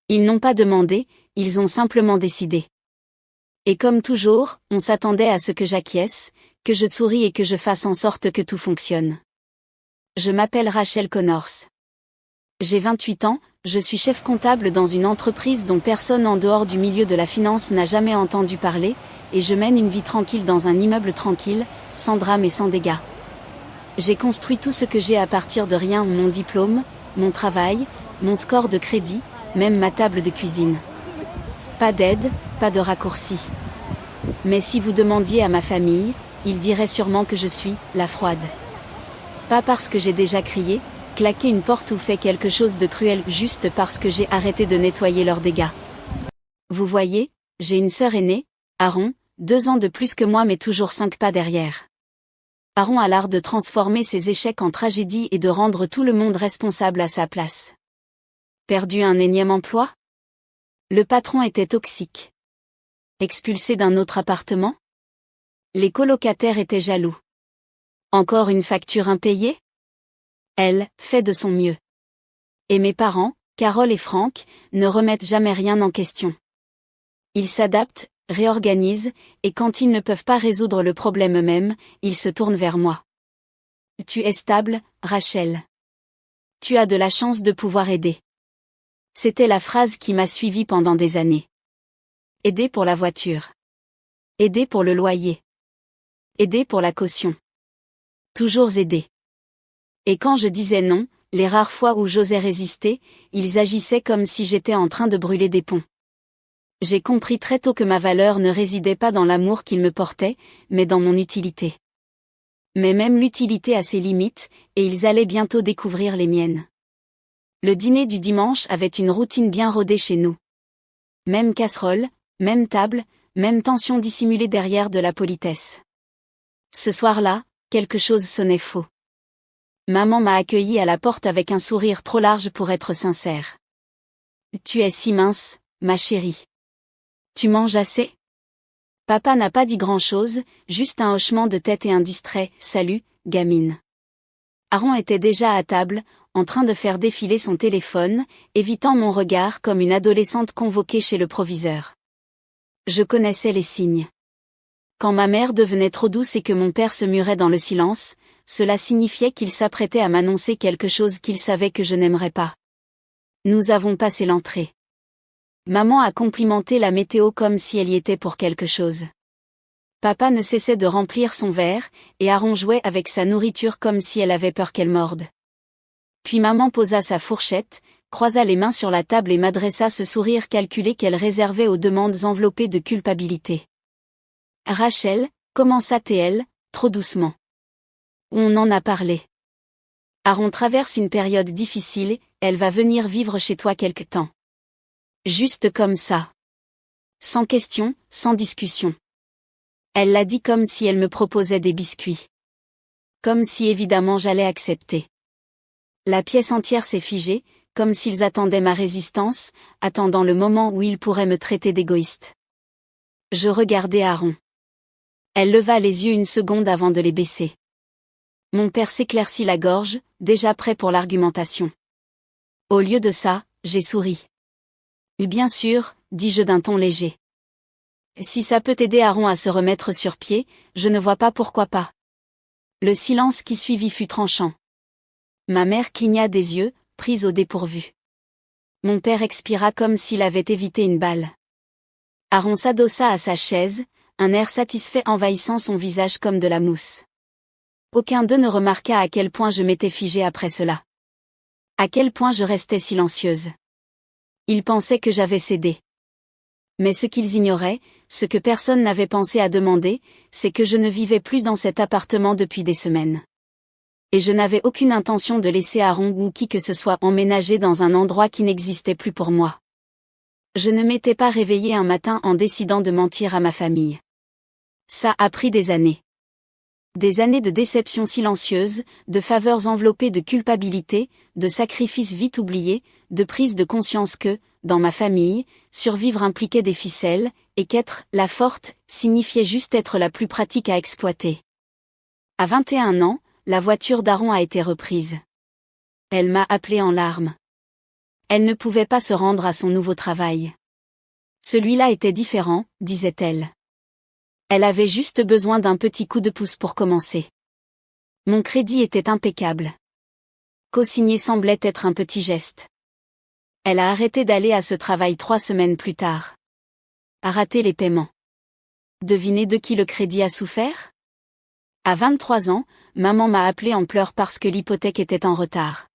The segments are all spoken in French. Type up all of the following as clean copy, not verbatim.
Ils n'ont pas demandé, ils ont simplement décidé. Et comme toujours, on s'attendait à ce que j'acquiesce, que je sourie et que je fasse en sorte que tout fonctionne. Je m'appelle Rachel Connors. J'ai 28 ans, je suis chef comptable dans une entreprise dont personne en dehors du milieu de la finance n'a jamais entendu parler, et je mène une vie tranquille dans un immeuble tranquille, sans drame et sans dégâts. J'ai construit tout ce que j'ai à partir de rien, mon diplôme, mon travail, mon score de crédit, même ma table de cuisine. Pas d'aide, pas de raccourci. Mais si vous demandiez à ma famille, ils diraient sûrement que je suis la froide. Pas parce que j'ai déjà crié, claqué une porte ou fait quelque chose de cruel, juste parce que j'ai arrêté de nettoyer leurs dégâts. Vous voyez, j'ai une sœur aînée, Aaron, 2 ans de plus que moi mais toujours 5 pas derrière. Aaron a l'art de transformer ses échecs en tragédie et de rendre tout le monde responsable à sa place. Perdu un énième emploi? Le patron était toxique. Expulsé d'un autre appartement? Les colocataires étaient jaloux. Encore une facture impayée? Elle fait de son mieux. Et mes parents, Carole et Franck, ne remettent jamais rien en question. Ils s'adaptent, réorganisent, et quand ils ne peuvent pas résoudre le problème eux-mêmes, ils se tournent vers moi. Tu es stable, Rachel. Tu as de la chance de pouvoir aider. C'était la phrase qui m'a suivie pendant des années. Aider pour la voiture. Aider pour le loyer. Aider pour la caution. Toujours aider. Et quand je disais non, les rares fois où j'osais résister, ils agissaient comme si j'étais en train de brûler des ponts. J'ai compris très tôt que ma valeur ne résidait pas dans l'amour qu'ils me portaient, mais dans mon utilité. Mais même l'utilité a ses limites, et ils allaient bientôt découvrir les miennes. Le dîner du dimanche avait une routine bien rodée chez nous. Même casserole, même table, même tension dissimulée derrière de la politesse. Ce soir-là, quelque chose sonnait faux. Maman m'a accueilli à la porte avec un sourire trop large pour être sincère. Tu es si mince, ma chérie. Tu manges assez? Papa n'a pas dit grand-chose, juste un hochement de tête et un distrait « Salut, gamine ». Aaron était déjà à table, en train de faire défiler son téléphone, évitant mon regard comme une adolescente convoquée chez le proviseur. Je connaissais les signes. Quand ma mère devenait trop douce et que mon père se murait dans le silence, cela signifiait qu'il s'apprêtait à m'annoncer quelque chose qu'il savait que je n'aimerais pas. Nous avons passé l'entrée. Maman a complimenté la météo comme si elle y était pour quelque chose. Papa ne cessait de remplir son verre, et Aaron jouait avec sa nourriture comme si elle avait peur qu'elle morde. Puis maman posa sa fourchette, croisa les mains sur la table et m'adressa ce sourire calculé qu'elle réservait aux demandes enveloppées de culpabilité. Rachel, commença-t-elle, trop doucement. On en a parlé. Aaron traverse une période difficile, elle va venir vivre chez toi quelque temps. Juste comme ça. Sans question, sans discussion. Elle l'a dit comme si elle me proposait des biscuits. Comme si évidemment j'allais accepter. La pièce entière s'est figée, comme s'ils attendaient ma résistance, attendant le moment où ils pourraient me traiter d'égoïste. Je regardais Aaron. Elle leva les yeux une seconde avant de les baisser. Mon père s'éclaircit la gorge, déjà prêt pour l'argumentation. Au lieu de ça, j'ai souri. Bien sûr, dis-je d'un ton léger. Si ça peut aider Aaron à se remettre sur pied, je ne vois pas pourquoi pas. Le silence qui suivit fut tranchant. Ma mère cligna des yeux, prise au dépourvu. Mon père expira comme s'il avait évité une balle. Aaron s'adossa à sa chaise, un air satisfait envahissant son visage comme de la mousse. Aucun d'eux ne remarqua à quel point je m'étais figée après cela. À quel point je restais silencieuse. Ils pensaient que j'avais cédé. Mais ce qu'ils ignoraient, ce que personne n'avait pensé à demander, c'est que je ne vivais plus dans cet appartement depuis des semaines. Et je n'avais aucune intention de laisser Aaron ou qui que ce soit emménager dans un endroit qui n'existait plus pour moi. Je ne m'étais pas réveillée un matin en décidant de mentir à ma famille. Ça a pris des années. Des années de déceptions silencieuses, de faveurs enveloppées de culpabilité, de sacrifices vite oubliés, de prise de conscience que, dans ma famille, survivre impliquait des ficelles, et qu'être « la forte » signifiait juste être la plus pratique à exploiter. À 21 ans, la voiture d'Aaron a été reprise. Elle m'a appelée en larmes. Elle ne pouvait pas se rendre à son nouveau travail. Celui-là était différent, disait-elle. Elle avait juste besoin d'un petit coup de pouce pour commencer. Mon crédit était impeccable. Co-signer semblait être un petit geste. Elle a arrêté d'aller à ce travail 3 semaines plus tard. A raté les paiements. Devinez de qui le crédit a souffert? À 23 ans, maman m'a appelé en pleurs parce que l'hypothèque était en retard.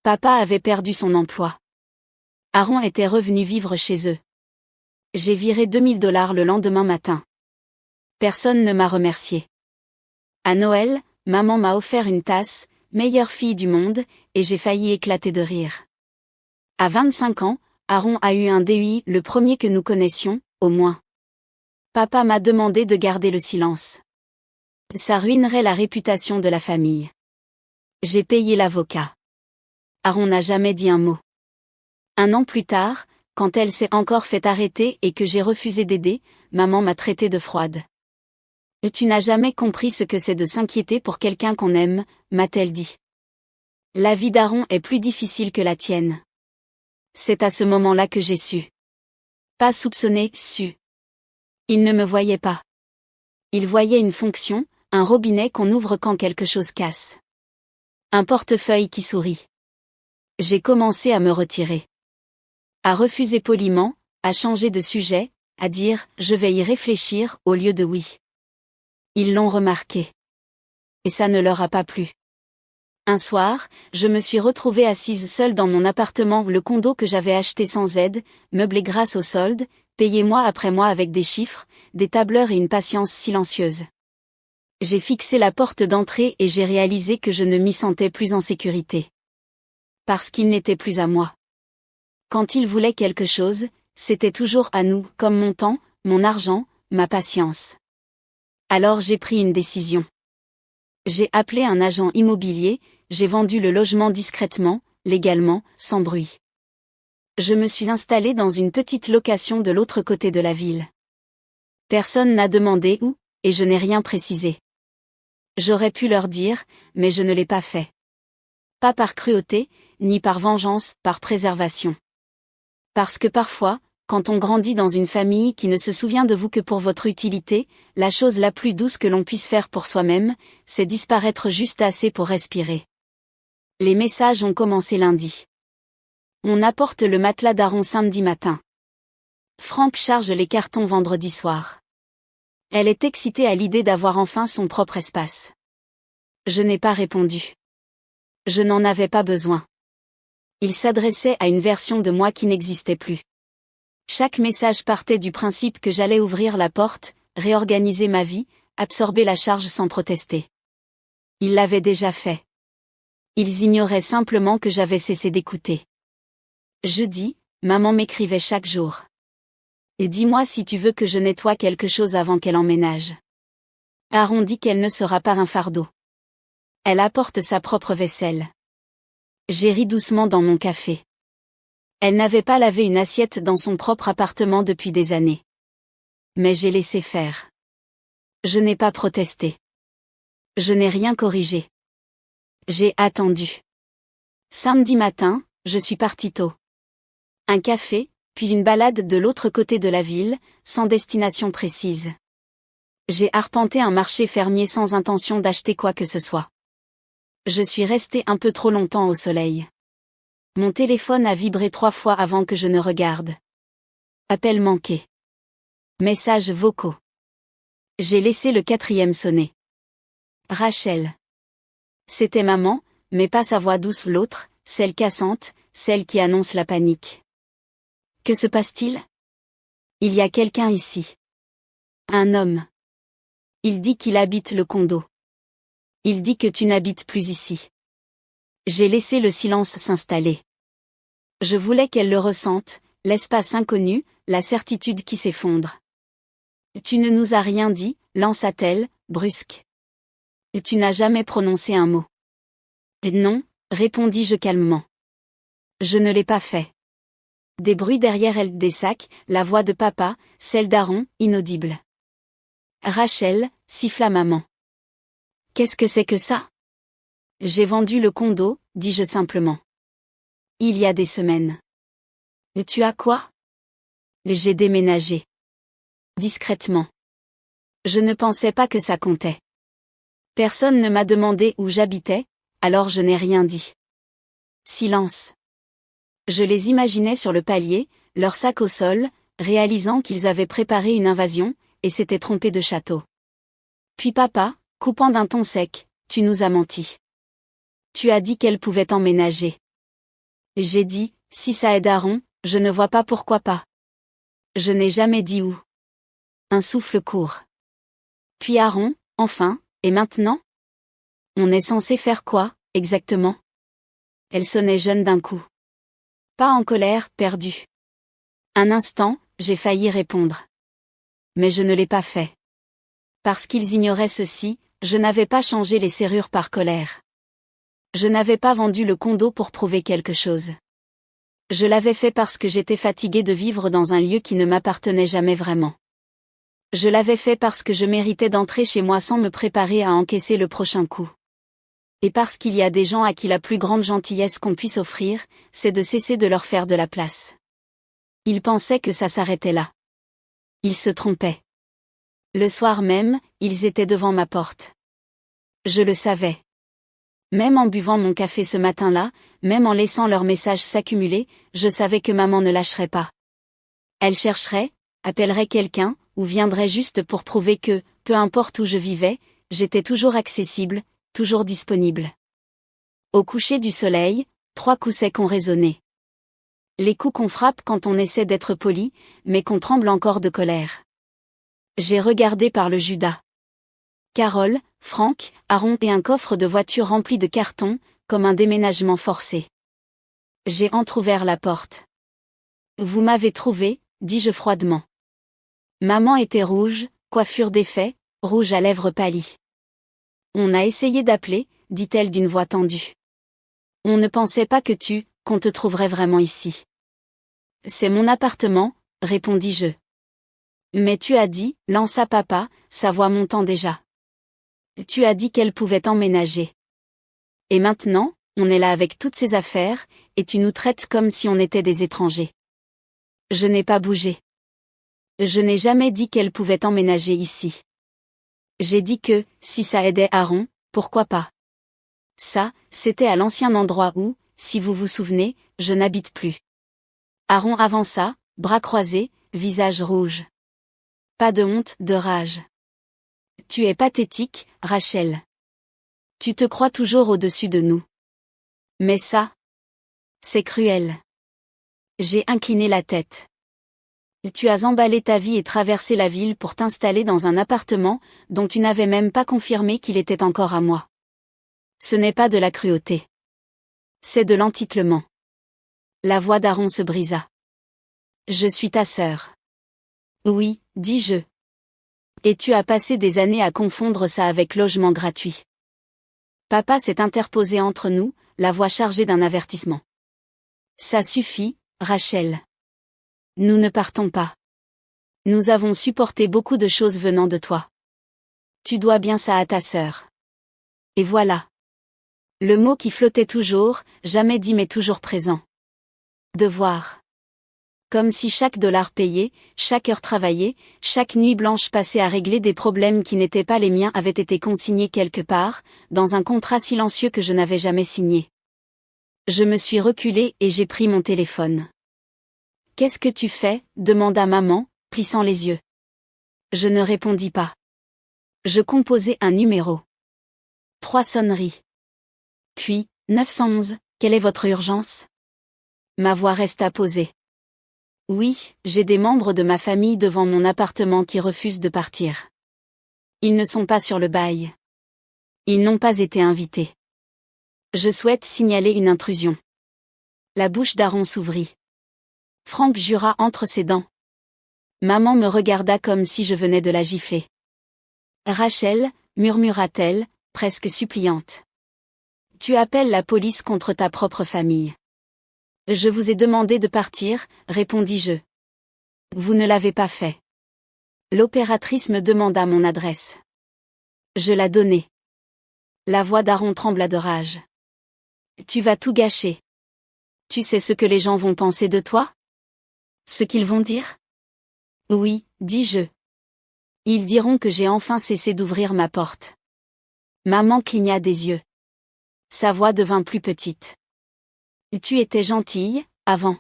Papa avait perdu son emploi. Aaron était revenu vivre chez eux. J'ai viré $2000 le lendemain matin. Personne ne m'a remercié. À Noël, maman m'a offert une tasse, meilleure fille du monde, et j'ai failli éclater de rire. À 25 ans, Aaron a eu un DUI, le premier que nous connaissions, au moins. Papa m'a demandé de garder le silence. Ça ruinerait la réputation de la famille. J'ai payé l'avocat. Aaron n'a jamais dit un mot. 1 an plus tard, quand elle s'est encore fait arrêter et que j'ai refusé d'aider, maman m'a traité de froide. Tu n'as jamais compris ce que c'est de s'inquiéter pour quelqu'un qu'on aime, m'a-t-elle dit. La vie d'Aaron est plus difficile que la tienne. C'est à ce moment-là que j'ai su. Pas soupçonné, su. Il ne me voyait pas. Il voyait une fonction, un robinet qu'on ouvre quand quelque chose casse. Un portefeuille qui sourit. J'ai commencé à me retirer. À refuser poliment, à changer de sujet, à dire « je vais y réfléchir » au lieu de « oui ». Ils l'ont remarqué. Et ça ne leur a pas plu. Un soir, je me suis retrouvée assise seule dans mon appartement, le condo que j'avais acheté sans aide, meublé grâce aux soldes, payé mois après mois avec des chiffres, des tableurs et une patience silencieuse. J'ai fixé la porte d'entrée et j'ai réalisé que je ne m'y sentais plus en sécurité. Parce qu'il n'était plus à moi. Quand il voulait quelque chose, c'était toujours à nous, comme mon temps, mon argent, ma patience. Alors j'ai pris une décision. J'ai appelé un agent immobilier, j'ai vendu le logement discrètement, légalement, sans bruit. Je me suis installée dans une petite location de l'autre côté de la ville. Personne n'a demandé où, et je n'ai rien précisé. J'aurais pu leur dire, mais je ne l'ai pas fait. Pas par cruauté, ni par vengeance, par préservation. Parce que parfois, quand on grandit dans une famille qui ne se souvient de vous que pour votre utilité, la chose la plus douce que l'on puisse faire pour soi-même, c'est disparaître juste assez pour respirer. Les messages ont commencé lundi. On apporte le matelas d'Aaron samedi matin. Franck charge les cartons vendredi soir. Elle est excitée à l'idée d'avoir enfin son propre espace. Je n'ai pas répondu. Je n'en avais pas besoin. Il s'adressait à une version de moi qui n'existait plus. Chaque message partait du principe que j'allais ouvrir la porte, réorganiser ma vie, absorber la charge sans protester. Ils l'avaient déjà fait. Ils ignoraient simplement que j'avais cessé d'écouter. Jeudi, maman m'écrivait chaque jour. Et dis-moi si tu veux que je nettoie quelque chose avant qu'elle emménage. Aaron dit qu'elle ne sera pas un fardeau. Elle apporte sa propre vaisselle. J'ai ri doucement dans mon café. Elle n'avait pas lavé une assiette dans son propre appartement depuis des années. Mais j'ai laissé faire. Je n'ai pas protesté. Je n'ai rien corrigé. J'ai attendu. Samedi matin, je suis partie tôt. Un café, puis une balade de l'autre côté de la ville, sans destination précise. J'ai arpenté un marché fermier sans intention d'acheter quoi que ce soit. Je suis restée un peu trop longtemps au soleil. Mon téléphone a vibré 3 fois avant que je ne regarde. Appel manqué. Messages vocaux. J'ai laissé le 4e sonner. Rachel. C'était maman, mais pas sa voix douce, l'autre, celle cassante, celle qui annonce la panique. Que se passe-t-il? Il y a quelqu'un ici. Un homme. Il dit qu'il habite le condo. Il dit que tu n'habites plus ici. J'ai laissé le silence s'installer. Je voulais qu'elle le ressente, l'espace inconnu, la certitude qui s'effondre. Tu ne nous as rien dit, lança-t-elle, brusque. Tu n'as jamais prononcé un mot. Non, répondis-je calmement. Je ne l'ai pas fait. Des bruits derrière elle, des sacs, la voix de papa, celle d'Aaron, inaudible. Rachel, siffla maman. Qu'est-ce que c'est que ça? J'ai vendu le condo, dis-je simplement. Il y a des semaines. Et tu as quoi? J'ai déménagé. Discrètement. Je ne pensais pas que ça comptait. Personne ne m'a demandé où j'habitais, alors je n'ai rien dit. Silence. Je les imaginais sur le palier, leur sac au sol, réalisant qu'ils avaient préparé une invasion, et s'étaient trompés de château. Puis papa, coupant d'un ton sec, tu nous as menti. Tu as dit qu'elle pouvait emménager. J'ai dit, si ça aide Aaron, je ne vois pas pourquoi pas. Je n'ai jamais dit où. Un souffle court. Puis Aaron, enfin, et maintenant? On est censé faire quoi, exactement? Elle sonnait jeune d'un coup. Pas en colère, perdue. Un instant, j'ai failli répondre. Mais je ne l'ai pas fait. Parce qu'ils ignoraient ceci, je n'avais pas changé les serrures par colère. Je n'avais pas vendu le condo pour prouver quelque chose. Je l'avais fait parce que j'étais fatiguée de vivre dans un lieu qui ne m'appartenait jamais vraiment. Je l'avais fait parce que je méritais d'entrer chez moi sans me préparer à encaisser le prochain coup. Et parce qu'il y a des gens à qui la plus grande gentillesse qu'on puisse offrir, c'est de cesser de leur faire de la place. Ils pensaient que ça s'arrêtait là. Ils se trompaient. Le soir même, ils étaient devant ma porte. Je le savais. Même en buvant mon café ce matin-là, même en laissant leurs messages s'accumuler, je savais que maman ne lâcherait pas. Elle chercherait, appellerait quelqu'un, ou viendrait juste pour prouver que, peu importe où je vivais, j'étais toujours accessible, toujours disponible. Au coucher du soleil, 3 coups secs ont résonné. Les coups qu'on frappe quand on essaie d'être poli, mais qu'on tremble encore de colère. J'ai regardé par le Judas. Carole, Franck, Aaron et un coffre de voiture rempli de cartons, comme un déménagement forcé. J'ai entrouvert la porte. Vous m'avez trouvé, dis-je froidement. Maman était rouge, coiffure défait, rouge à lèvres pâlies. On a essayé d'appeler, dit-elle d'une voix tendue. On ne pensait pas qu'on te trouverait vraiment ici. C'est mon appartement, répondis-je. Mais tu as dit, lança papa, sa voix montant déjà. Tu as dit qu'elle pouvait emménager. Et maintenant, on est là avec toutes ses affaires, et tu nous traites comme si on était des étrangers. Je n'ai pas bougé. Je n'ai jamais dit qu'elle pouvait emménager ici. J'ai dit que, si ça aidait Aaron, pourquoi pas. Ça, c'était à l'ancien endroit où, si vous vous souvenez, je n'habite plus. Aaron avança, bras croisés, visage rouge. Pas de honte, de rage. Tu es pathétique, Rachel. Tu te crois toujours au-dessus de nous. Mais ça, c'est cruel. J'ai incliné la tête. Tu as emballé ta vie et traversé la ville pour t'installer dans un appartement dont tu n'avais même pas confirmé qu'il était encore à moi. Ce n'est pas de la cruauté. C'est de l'entitlement. La voix d'Aaron se brisa. Je suis ta sœur. Oui, dis-je. Et tu as passé des années à confondre ça avec logement gratuit. Papa s'est interposé entre nous, la voix chargée d'un avertissement. Ça suffit, Rachel. Nous ne partons pas. Nous avons supporté beaucoup de choses venant de toi. Tu dois bien ça à ta sœur. Et voilà. Le mot qui flottait toujours, jamais dit mais toujours présent. Devoir. Comme si chaque dollar payé, chaque heure travaillée, chaque nuit blanche passée à régler des problèmes qui n'étaient pas les miens avait été consigné quelque part, dans un contrat silencieux que je n'avais jamais signé. Je me suis reculée et j'ai pris mon téléphone. Qu'est-ce que tu fais? Demanda maman, plissant les yeux. Je ne répondis pas. Je composais un numéro. 3 sonneries. Puis, 911, quelle est votre urgence? Ma voix resta posée. Oui, j'ai des membres de ma famille devant mon appartement qui refusent de partir. Ils ne sont pas sur le bail. Ils n'ont pas été invités. Je souhaite signaler une intrusion. La bouche d'Aaron s'ouvrit. Franck jura entre ses dents. Maman me regarda comme si je venais de la gifler. Rachel, murmura-t-elle, presque suppliante. Tu appelles la police contre ta propre famille. Je vous ai demandé de partir, répondis-je. Vous ne l'avez pas fait. L'opératrice me demanda mon adresse. Je la donnai. La voix d'Aaron trembla de rage. Tu vas tout gâcher. Tu sais ce que les gens vont penser de toi? Ce qu'ils vont dire? Oui, dis-je. Ils diront que j'ai enfin cessé d'ouvrir ma porte. Maman cligna des yeux. Sa voix devint plus petite. Tu étais gentille, avant.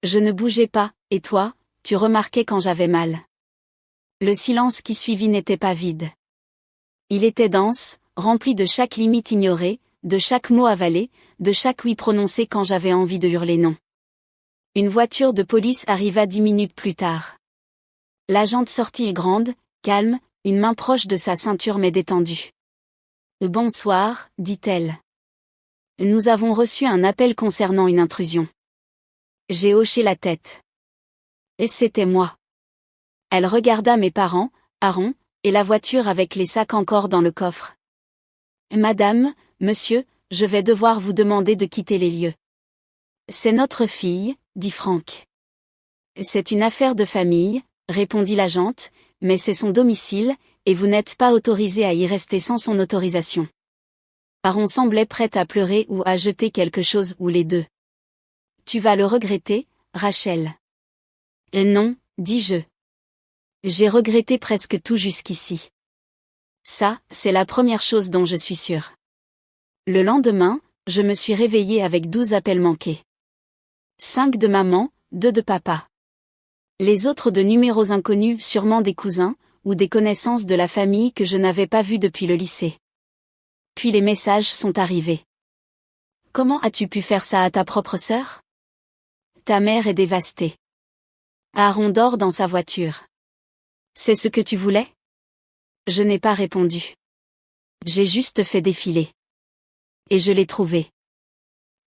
Je ne bougeais pas, et toi, tu remarquais quand j'avais mal. Le silence qui suivit n'était pas vide. Il était dense, rempli de chaque limite ignorée, de chaque mot avalé, de chaque oui prononcé quand j'avais envie de hurler non. Une voiture de police arriva 10 minutes plus tard. L'agente sortit grande, calme, une main proche de sa ceinture mais détendue. « Bonsoir, dit-elle. Nous avons reçu un appel concernant une intrusion. » J'ai hoché la tête. Et c'était moi. Elle regarda mes parents, Aaron, et la voiture avec les sacs encore dans le coffre. « Madame, monsieur, je vais devoir vous demander de quitter les lieux. »« C'est notre fille, » dit Franck. « C'est une affaire de famille, » répondit l'agente, « mais c'est son domicile, et vous n'êtes pas autorisé à y rester sans son autorisation. » Aaron semblait prêt à pleurer ou à jeter quelque chose ou les deux. « Tu vas le regretter, Rachel. »« Non, dis-je. J'ai regretté presque tout jusqu'ici. Ça, c'est la première chose dont je suis sûre. » Le lendemain, je me suis réveillée avec 12 appels manqués. 5 de maman, 2 de papa. Les autres de numéros inconnus, sûrement des cousins, ou des connaissances de la famille que je n'avais pas vues depuis le lycée. Puis les messages sont arrivés. « Comment as-tu pu faire ça à ta propre sœur? Ta mère est dévastée. Aaron dort dans sa voiture. C'est ce que tu voulais? » Je n'ai pas répondu. J'ai juste fait défiler. Et je l'ai trouvé.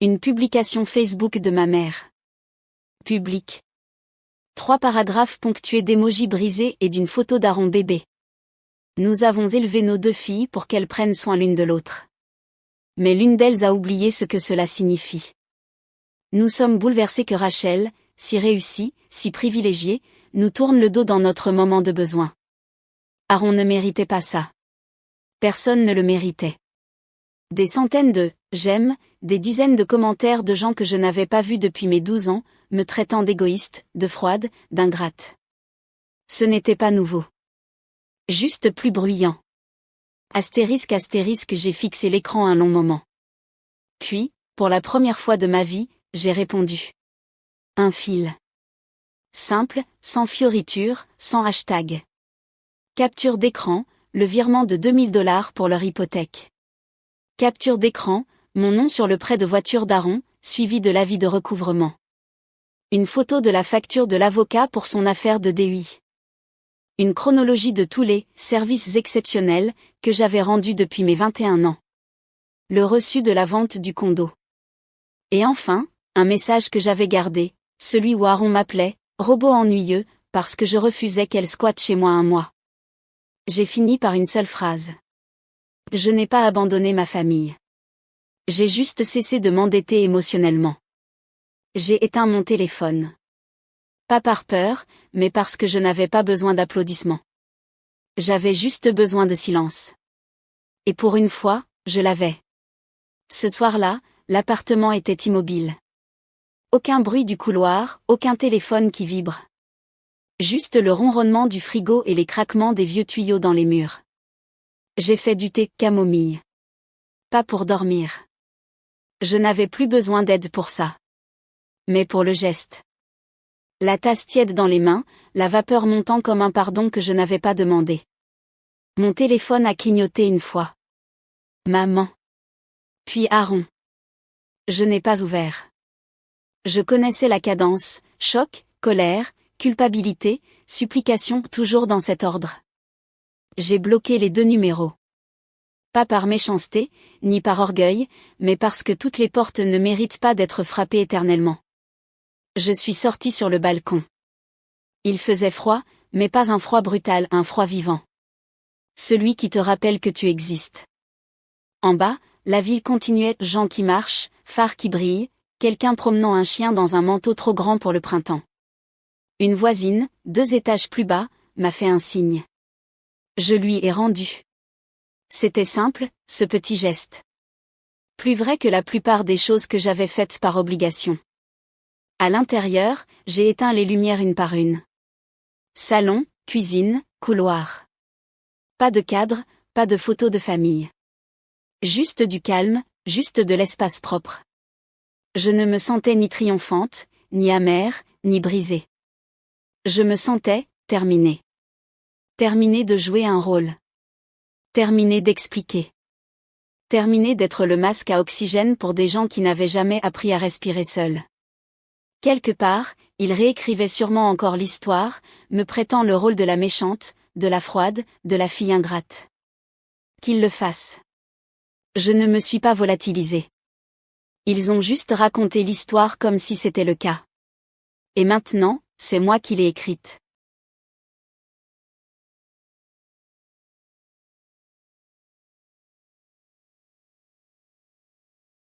Une publication Facebook de ma mère. Public. 3 paragraphes ponctués d'émojis brisés et d'une photo d'Aaron bébé. Nous avons élevé nos 2 filles pour qu'elles prennent soin l'une de l'autre. Mais l'une d'elles a oublié ce que cela signifie. Nous sommes bouleversés que Rachel, si réussie, si privilégiée, nous tourne le dos dans notre moment de besoin. Aaron ne méritait pas ça. Personne ne le méritait. Des centaines de « j'aime », des dizaines de commentaires de gens que je n'avais pas vus depuis mes 12 ans, me traitant d'égoïste, de froide, d'ingrate. Ce n'était pas nouveau. Juste plus bruyant. Astérisque astérisque, j'ai fixé l'écran un long moment. Puis, pour la première fois de ma vie, j'ai répondu. Un fil. Simple, sans fioriture, sans hashtag. Capture d'écran, le virement de 2000 $ pour leur hypothèque. Capture d'écran, mon nom sur le prêt de voiture d'Aaron, suivi de l'avis de recouvrement. Une photo de la facture de l'avocat pour son affaire de DUI. Une chronologie de tous les « services exceptionnels » que j'avais rendus depuis mes 21 ans. Le reçu de la vente du condo. Et enfin, un message que j'avais gardé, celui où Aaron m'appelait « robot ennuyeux » parce que je refusais qu'elle squatte chez moi un mois. J'ai fini par une seule phrase. Je n'ai pas abandonné ma famille. J'ai juste cessé de m'endetter émotionnellement. J'ai éteint mon téléphone. Pas par peur, mais parce que je n'avais pas besoin d'applaudissements. J'avais juste besoin de silence. Et pour une fois, je l'avais. Ce soir-là, l'appartement était immobile. Aucun bruit du couloir, aucun téléphone qui vibre. Juste le ronronnement du frigo et les craquements des vieux tuyaux dans les murs. J'ai fait du thé camomille. Pas pour dormir. Je n'avais plus besoin d'aide pour ça. Mais pour le geste. La tasse tiède dans les mains, la vapeur montant comme un pardon que je n'avais pas demandé. Mon téléphone a clignoté une fois. Maman. Puis Aaron. Je n'ai pas ouvert. Je connaissais la cadence, choc, colère, culpabilité, supplication, toujours dans cet ordre. J'ai bloqué les 2 numéros. Pas par méchanceté, ni par orgueil, mais parce que toutes les portes ne méritent pas d'être frappées éternellement. Je suis sortie sur le balcon. Il faisait froid, mais pas un froid brutal, un froid vivant. Celui qui te rappelle que tu existes. En bas, la ville continuait, gens qui marchent, phares qui brillent, quelqu'un promenant un chien dans un manteau trop grand pour le printemps. Une voisine, 2 étages plus bas, m'a fait un signe. Je lui ai rendu. C'était simple, ce petit geste. Plus vrai que la plupart des choses que j'avais faites par obligation. À l'intérieur, j'ai éteint les lumières une par une. Salon, cuisine, couloir. Pas de cadre, pas de photos de famille. Juste du calme, juste de l'espace propre. Je ne me sentais ni triomphante, ni amère, ni brisée. Je me sentais terminée. Terminée de jouer un rôle. Terminée d'expliquer. Terminée d'être le masque à oxygène pour des gens qui n'avaient jamais appris à respirer seuls. Quelque part, il réécrivait sûrement encore l'histoire, me prêtant le rôle de la méchante, de la froide, de la fille ingrate. Qu'il le fasse. Je ne me suis pas volatilisée. Ils ont juste raconté l'histoire comme si c'était le cas. Et maintenant, c'est moi qui l'ai écrite.